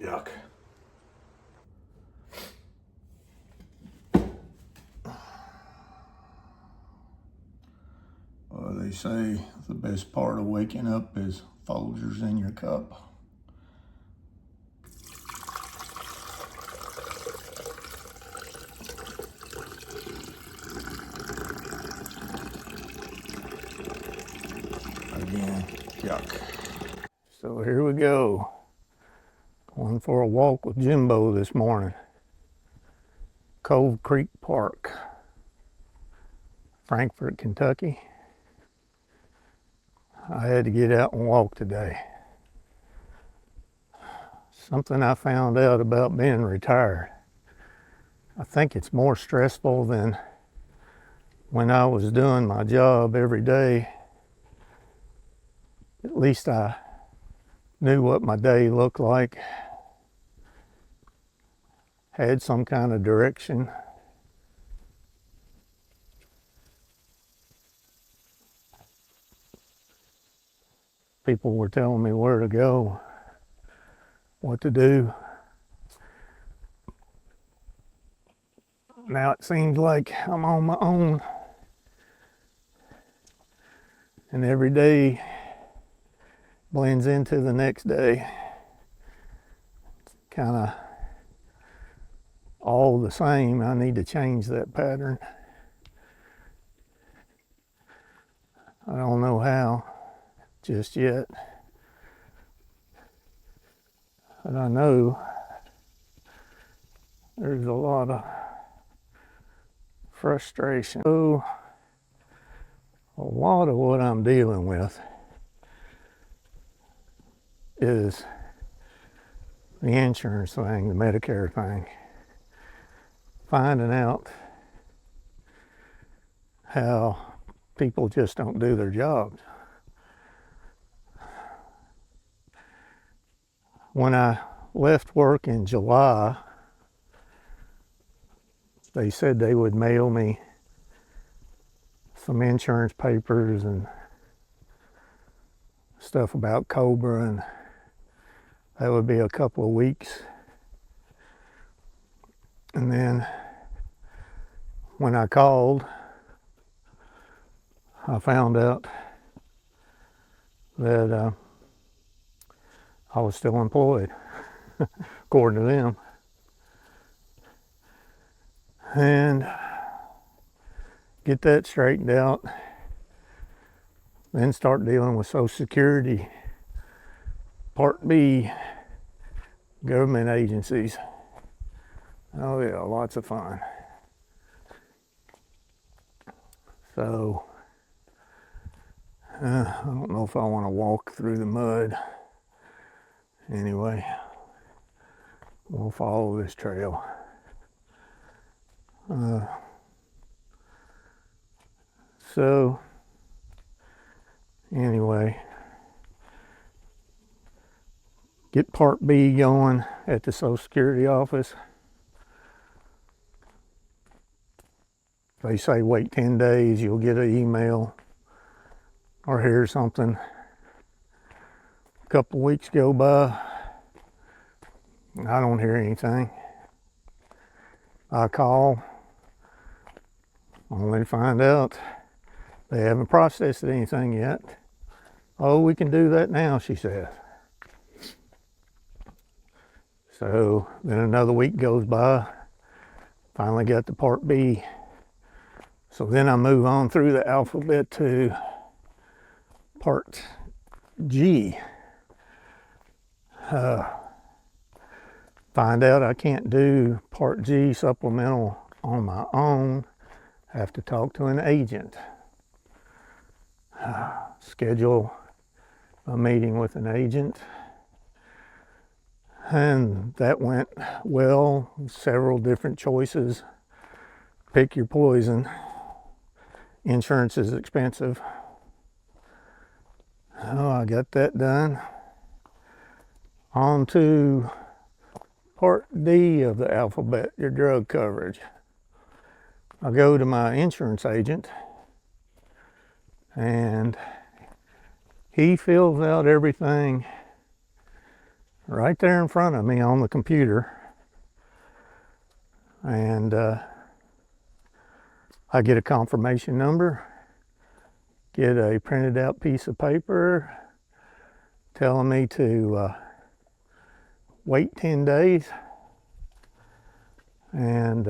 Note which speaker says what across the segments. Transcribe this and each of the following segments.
Speaker 1: Yuck. Well, they say the best part of waking up is Folgers in your cup. Again, yuck. So here we go. Going for a walk with Jimbo this morning. Cove Creek Park, Frankfort, Kentucky. I had to get out and walk today. Something I found out about being retired. I think it's more stressful than when I was doing my job every day. At least I knew what my day looked like, had some kind of direction. People were telling me where to go, what to do. Now it seems like I'm on my own, and every day blends into the next day. It's kind of all the same. I need to change that pattern. I don't know how just yet, but I know there's a lot of frustration. So a lot of what I'm dealing with is the insurance thing, the Medicare thing. Finding out how people just don't do their jobs. When I left work in July, they said they would mail me some insurance papers and stuff about Cobra, and that would be a couple of weeks. And then when I called, I found out that I was still employed, according to them. And get that straightened out, then start dealing with Social Security, Part B, government agencies. Oh yeah, lots of fun. So, I don't know if I want to walk through the mud. Anyway, we'll follow this trail. So, anyway, get Part B going at the Social Security office. They say wait 10 days, you'll get an email or hear something. A couple weeks go by, I don't hear anything. I call, only to find out they haven't processed anything yet. Oh, we can do that now, she says. So then another week goes by, finally got the Part B. So then I move on through the alphabet to Part G. Find out I can't do Part G supplemental on my own. I have to talk to an agent. Schedule a meeting with an agent. And that went well. Several different choices. Pick your poison. Insurance is expensive. Oh, I got that done. On to Part D of the alphabet, your drug coverage. I go to my insurance agent and he fills out everything right there in front of me on the computer. And I get a confirmation number, get a printed out piece of paper telling me to wait 10 days. And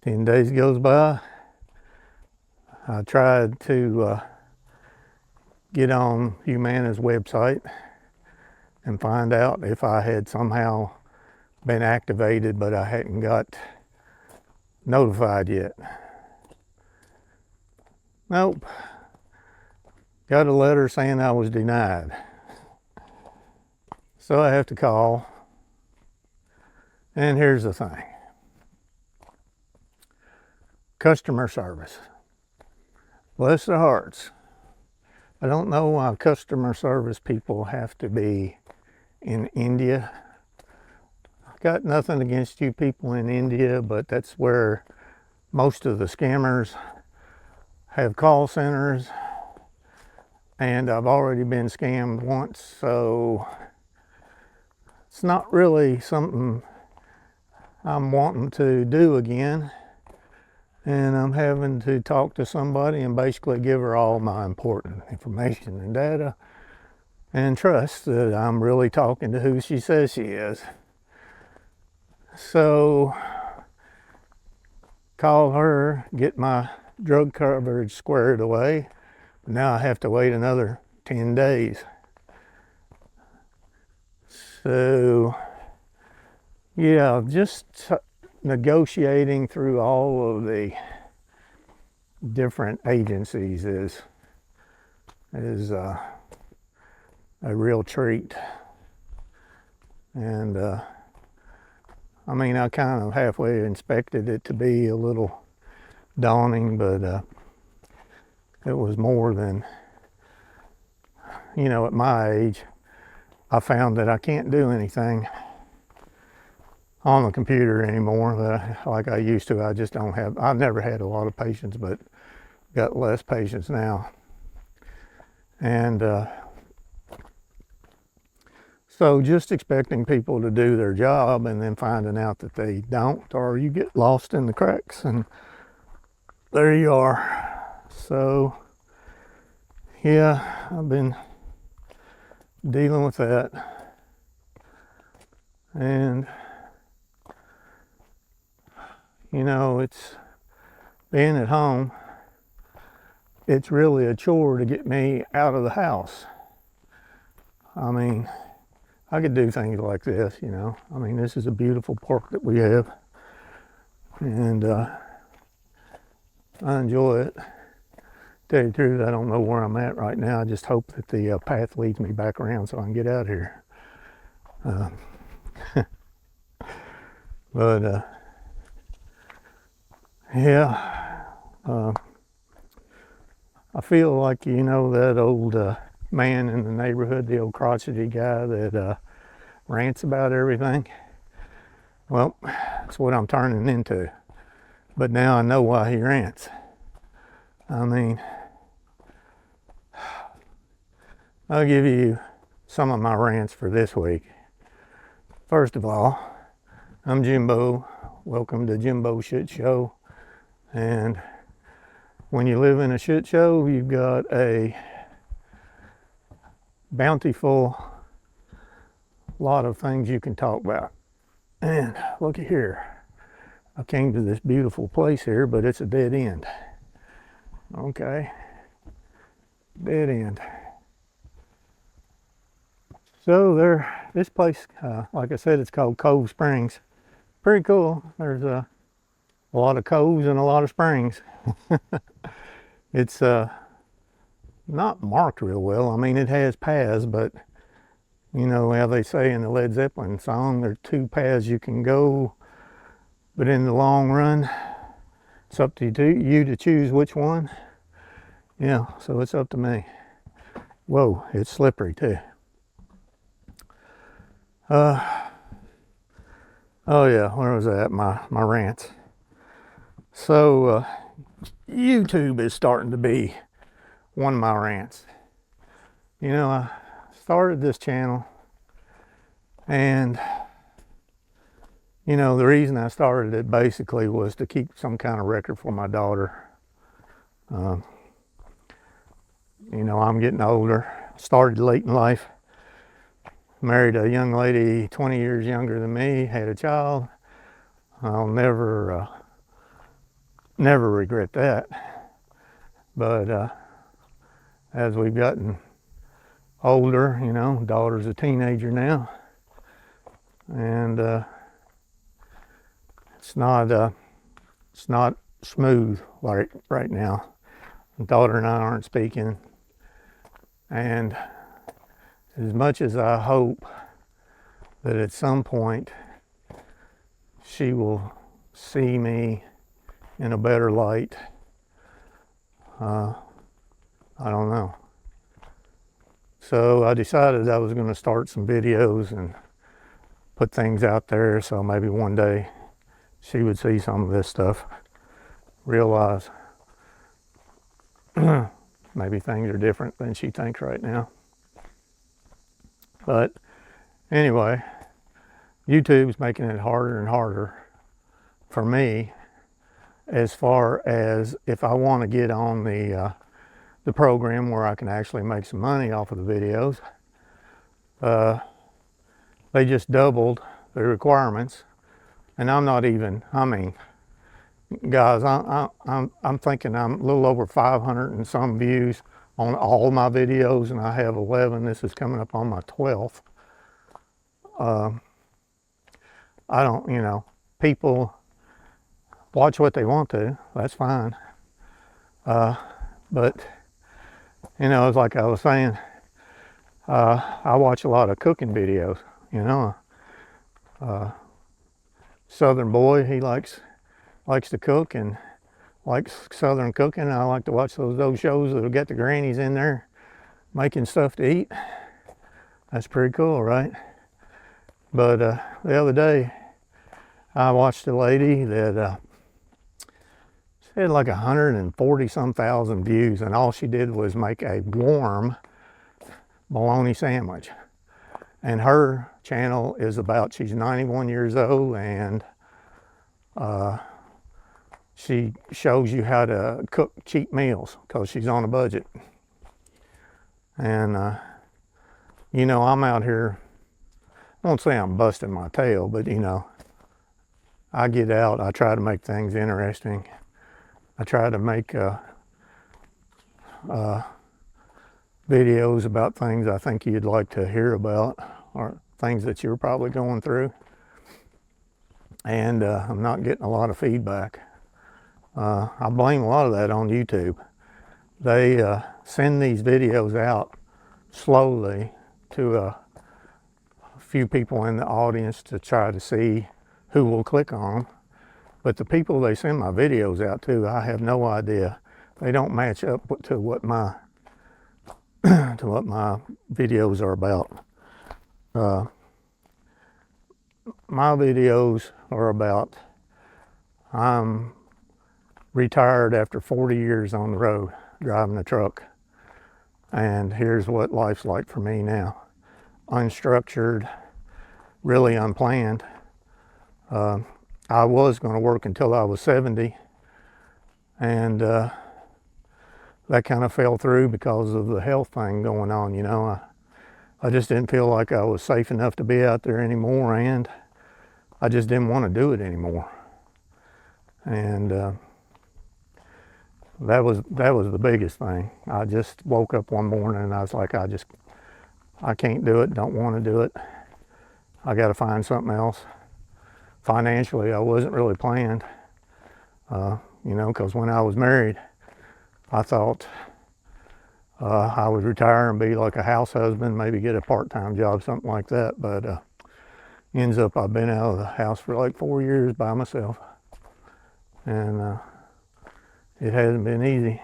Speaker 1: 10 days goes by. I tried to get on Humana's website and find out if I had somehow been activated, but I hadn't got notified yet. Nope. Got a letter saying I was denied. So I have to call. And here's the thing. Customer service. Bless their hearts. I don't know why customer service people have to be in India. Got nothing against you people in India, but that's where most of the scammers have call centers, and I've already been scammed once, so it's not really something I'm wanting to do again. And I'm having to talk to somebody and basically give her all my important information and data and trust that I'm really talking to who she says she is. So, call her, get my drug coverage squared away. But now I have to wait another 10 days. So, yeah, just negotiating through all of the different agencies is a real treat. And I mean, I kind of halfway expected it to be a little daunting, but it was more than, at my age, I found that I can't do anything on the computer anymore like I used to. I just don't have, I've never had a lot of patience, but got less patience now. And so just expecting people to do their job and then finding out that they don't, or you get lost in the cracks, and there you are. So yeah, I've been dealing with that. And it's being at home, it's really a chore to get me out of the house. I mean, I could do things like this, I mean, this is a beautiful park that we have, and I enjoy it. Tell you the truth, I don't know where I'm at right now. I just hope that the path leads me back around so I can get out of here. But yeah, I feel like, that old man in the neighborhood, the old crotchety guy that rants about everything. Well, that's what I'm turning into. But now I know why he rants. I mean, I'll give you some of my rants for this week. First of all, I'm Jimbo. Welcome to Jimbo Schitt Show. And when you live in a shit show, you've got a bountiful lot of things you can talk about. And look at here. I came to this beautiful place here, but it's a dead end. Okay. Dead end. So this place, like I said, it's called Cove Springs. Pretty cool. There's a lot of coves and a lot of springs. It's not marked real well. I mean, it has paths, but how they say in the Led Zeppelin song, there are two paths you can go, but in the long run, it's up to you to choose which one. Yeah, so it's up to me. Whoa, it's slippery too. Oh yeah, where was that? My rants. So YouTube is starting to be one of my rants. I started this channel, and you know, the reason I started it basically was to keep some kind of record for my daughter. You know, I'm getting older. Started late in life. Married a young lady 20 years younger than me, had a child. I'll never regret that. But as we've gotten older, you know, daughter's a teenager now, and it's not smooth right now. Daughter and I aren't speaking, and as much as I hope that at some point she will see me in a better light, I don't know. So I decided I was going to start some videos and put things out there, so maybe one day she would see some of this stuff, realize maybe things are different than she thinks right now. But anyway, YouTube's making it harder and harder for me, as far as if I want to get on the program where I can actually make some money off of the videos. They just doubled the requirements, and I'm not even, I mean, guys, I'm thinking I'm a little over 500 and some views on all my videos, and I have 11. This is coming up on my 12th. I don't, you know, people watch what they want to. That's fine. But, you know, it's like I was saying, I watch a lot of cooking videos, you know. Southern boy, he likes to cook and likes Southern cooking. I like to watch those shows that'll get the grannies in there making stuff to eat. That's pretty cool, right? But the other day, I watched a lady that she had like 140 some thousand views, and all she did was make a warm bologna sandwich. And her channel is about, she's 91 years old, and she shows you how to cook cheap meals because she's on a budget. And you know, I'm out here, I won't say I'm busting my tail, but you know, I get out, I try to make things interesting. I try to make videos about things I think you'd like to hear about, or things that you're probably going through. And I'm not getting a lot of feedback. I blame a lot of that on YouTube. They send these videos out slowly to a few people in the audience to try to see who will click on them. But the people they send my videos out to, I have no idea. They don't match up to what my videos are about. My videos are about, I'm retired after 40 years on the road driving a truck, and here's what life's like for me now. Unstructured, really unplanned. I was going to work until I was 70, and that kind of fell through because of the health thing going on, you know. I just didn't feel like I was safe enough to be out there anymore, and I just didn't want to do it anymore. And that was the biggest thing. I just woke up one morning and I was like, I can't do it, don't want to do it. I got to find something else. Financially, I wasn't really planned, you know, because when I was married, I thought I would retire and be like a house husband, maybe get a part-time job, something like that. But ends up I've been out of the house for like 4 years by myself, and it hasn't been easy.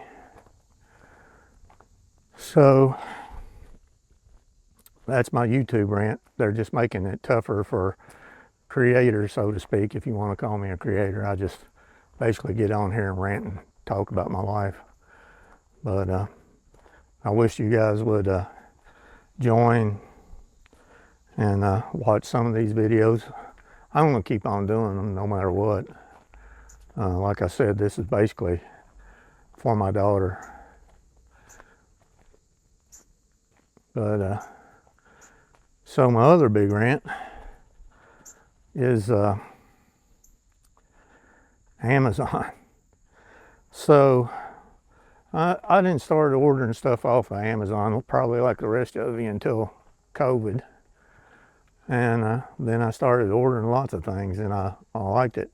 Speaker 1: So that's my YouTube rant. They're just making it tougher for creators, so to speak, if you want to call me a creator. I just basically get on here and rant and talk about my life. But I wish you guys would join and watch some of these videos. I'm going to keep on doing them no matter what. Like I said, this is basically for my daughter. But so my other big rant is Amazon. So I didn't start ordering stuff off of Amazon, probably like the rest of you, until COVID. And then I started ordering lots of things, and I liked it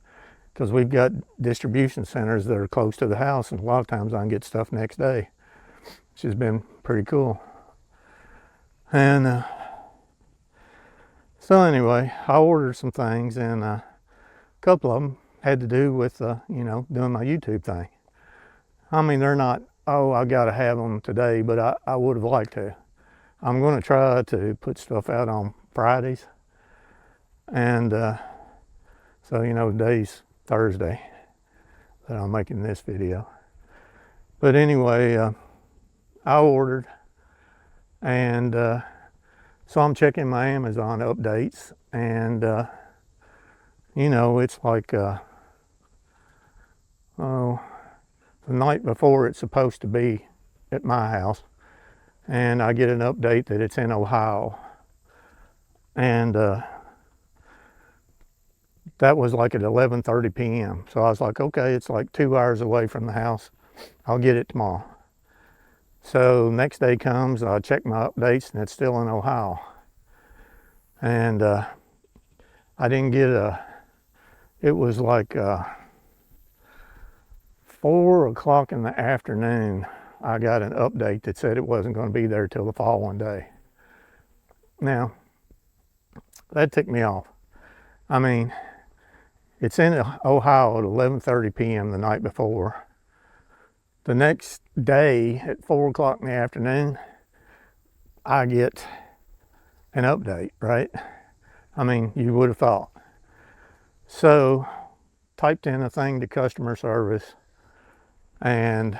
Speaker 1: because we've got distribution centers that are close to the house, and a lot of times I can get stuff next day, which has been pretty cool. And so anyway, I ordered some things, and a couple of them had to do with, doing my YouTube thing. I mean, they're not, oh, I got to have them today, but I would have liked to. I'm going to try to put stuff out on Fridays. And so, today's Thursday that I'm making this video. But anyway, I ordered, and so I'm checking my Amazon updates, and it's like the night before it's supposed to be at my house, and I get an update that it's in Ohio. And that was like at 11:30 p.m. So I was like, okay, it's like 2 hours away from the house. I'll get it tomorrow. So next day comes, I check my updates, and it's still in Ohio. And I didn't get it was like 4 o'clock in the afternoon, I got an update that said it wasn't going to be there till the following day. Now, that ticked me off. I mean, it's in Ohio at 11:30 p.m. the night before. The next day at 4 o'clock in the afternoon, I get an update, right? I mean, you would have thought. So, typed in a thing to customer service, and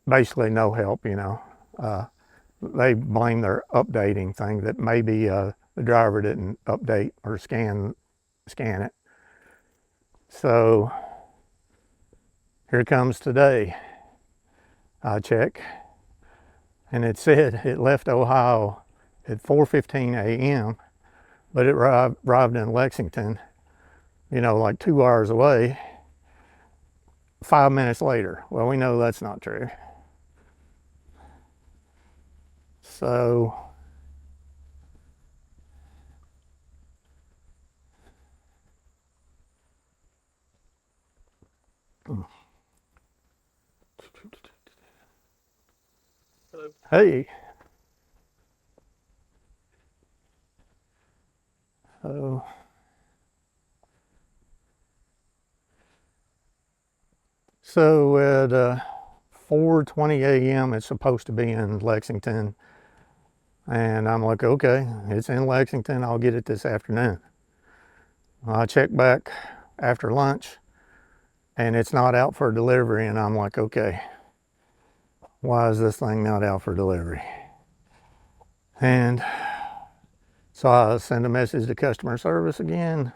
Speaker 1: basically no help, They blame their updating thing that maybe the driver didn't update or scan it. So here comes today. I check, and it said it left Ohio at 4:15 a.m., but it arrived in Lexington, like 2 hours away, 5 minutes later. Well, we know that's not true. So hey. So at 4:20 a.m. it's supposed to be in Lexington, and I'm like, okay, it's in Lexington, I'll get it this afternoon. I check back after lunch, and it's not out for delivery, and I'm like, okay, why is this thing not out for delivery? And so I send a message to customer service again,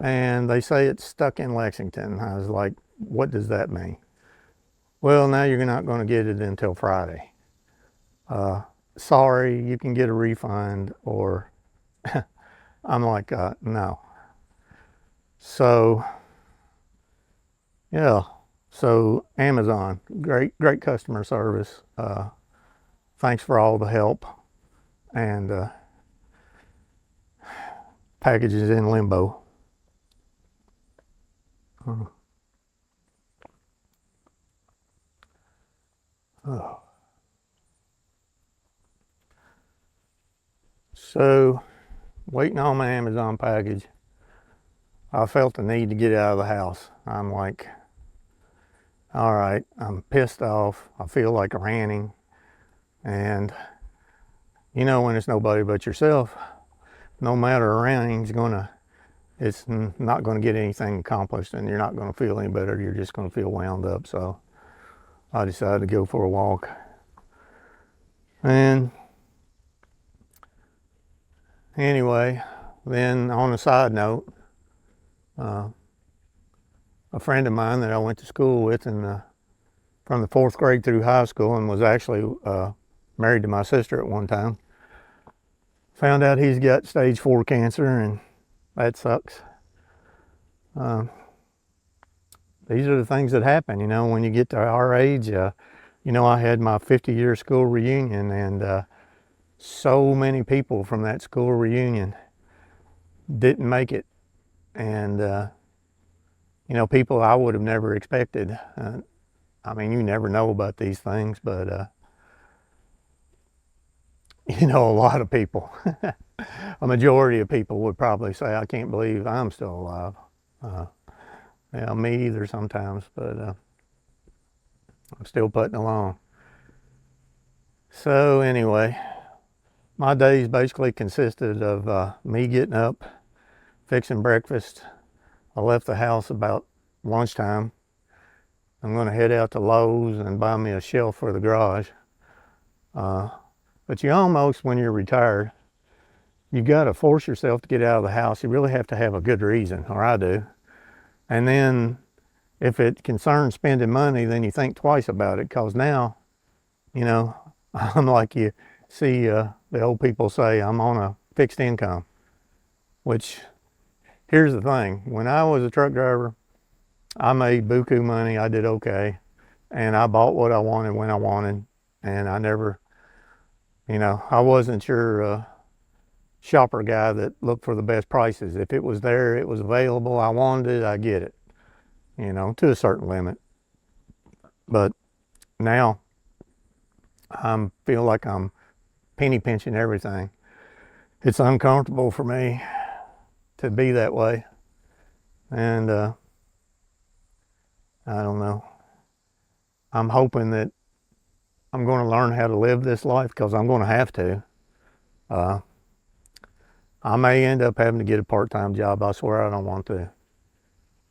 Speaker 1: and they say it's stuck in Lexington. I was like, what does that mean? Well, now you're not going to get it until Friday. Sorry, you can get a refund, or I'm like, no. So, yeah. So Amazon, great customer service. Thanks for all the help. And package is in limbo. Oh. So, waiting on my Amazon package, I felt the need to get out of the house. I'm like, all right, I'm pissed off. I feel like ranting. And, when it's nobody but yourself, no matter ranting's it's not going to get anything accomplished, and you're not going to feel any better. You're just going to feel wound up. So I decided to go for a walk. And anyway, then on a side note, a friend of mine that I went to school with from the 4th grade through high school, and was actually married to my sister at one time, found out he's got stage 4 cancer, and that sucks. These are the things that happen, when you get to our age. I had my 50-year school reunion, and so many people from that school reunion didn't make it. And, people I would have never expected. You never know about these things, but, a lot of people, a majority of people would probably say, I can't believe I'm still alive. Yeah, me either sometimes, but I'm still putting along. So anyway, my days basically consisted of me getting up, fixing breakfast. I left the house about lunchtime. I'm going to head out to Lowe's and buy me a shelf for the garage. But you almost, when you're retired, you've got to force yourself to get out of the house. You really have to have a good reason, or I do. And then if it concerns spending money, then you think twice about it, because now, I'm like you see the old people say, I'm on a fixed income. Which, here's the thing. When I was a truck driver, I made buku money. I did okay. And I bought what I wanted when I wanted. And I never, I wasn't your shopper guy that looked for the best prices. If it was there, it was available, I wanted it, I get it, to a certain limit. But now I feel like I'm penny pinching everything. It's uncomfortable for me to be that way. And I don't know. I'm hoping that I'm going to learn how to live this life, because I'm going to have to. I may end up having to get a part-time job. I swear I don't want to.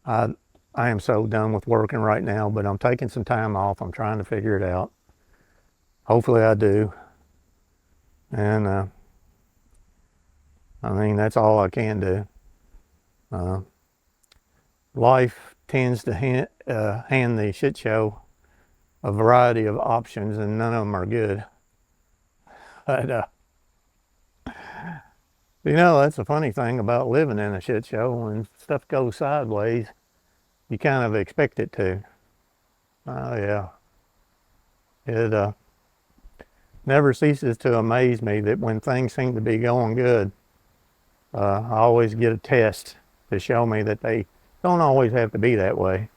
Speaker 1: I am so done with working right now, but I'm taking some time off. I'm trying to figure it out. Hopefully I do. And that's all I can do. Life tends to hand the Schitt Show a variety of options, and none of them are good. But that's the funny thing about living in a Schitt Show. When stuff goes sideways, you kind of expect it to. Oh yeah. It never ceases to amaze me that when things seem to be going good, I always get a test to show me that they don't always have to be that way.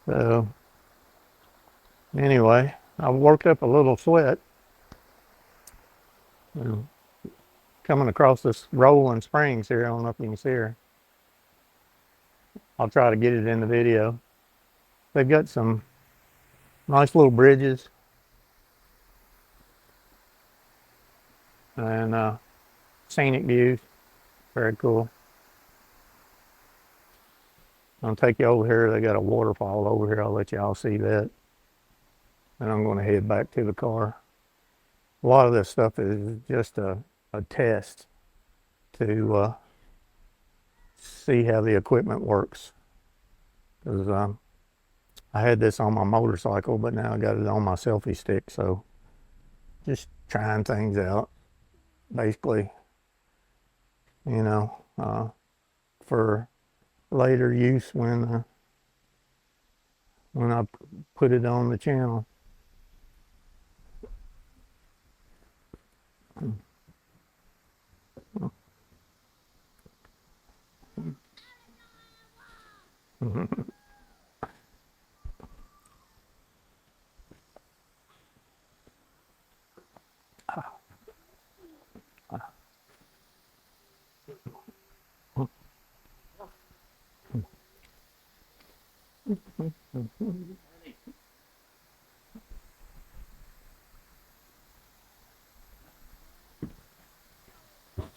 Speaker 1: So anyway, I worked up a little sweat coming across this rolling springs here. I don't know if you can see her. I'll try to get it in the video. They've got some nice little bridges and scenic views. Very cool. I'll take you over here. They got a waterfall over here. I'll let y'all see that. And I'm going to head back to the car. A lot of this stuff is just a test to see how the equipment works. Because I had this on my motorcycle, but now I got it on my selfie stick. So just trying things out, basically, for later use when I put it on the channel.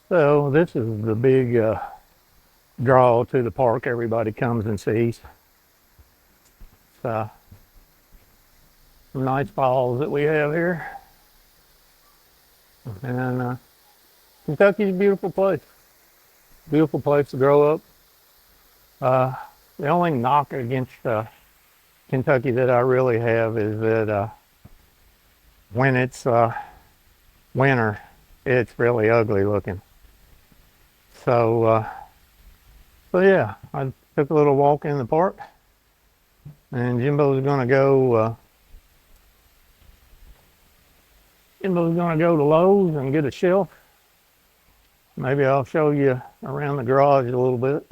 Speaker 1: So this is the big draw to the park. Everybody comes and sees. Some nice falls that we have here. And Kentucky's a beautiful place to grow up. The only knock against Kentucky that I really have is that when it's winter, it's really ugly looking. So, so yeah, I took a little walk in the park, and Jimbo's gonna go. Jimbo's gonna go to Lowe's and get a shelf. Maybe I'll show you around the garage a little bit.